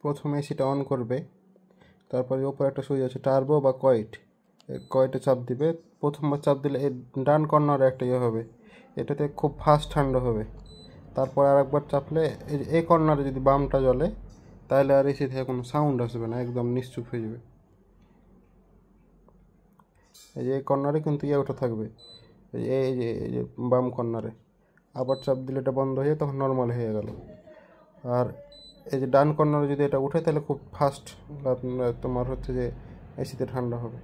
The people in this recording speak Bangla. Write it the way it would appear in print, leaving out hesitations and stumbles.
প্রথমে এসিটা অন করবে, তারপরে ওপরে একটা সুইচ আছে টার্বো বা কয়েট, কয়েটে চাপ দিবে। প্রথমবার চাপ দিলে এই ডান কর্নারে একটা ইয়ে হবে, এটাতে খুব ফাস্ট ঠান্ডা হবে। তারপর আর একবার চাপলে এই কর্নারে যদি বামটা জ্বলে তাহলে আর এসি থেকে কোনো সাউন্ড আসবে না, একদম নিশ্চুপ হয়ে যাবে। এই যে এই কর্নারে কিন্তু ইয়ে ওঠা থাকবে, এই যে বাম কর্নারে। আবার চাপ দিলে এটা বন্ধ হয়ে তখন নর্মাল হয়ে গেল। আর এই যে ডান কর্নারে যদি এটা উঠে তাহলে খুব ফাস্ট তোমার হচ্ছে যে এসিতে ঠান্ডা হবে।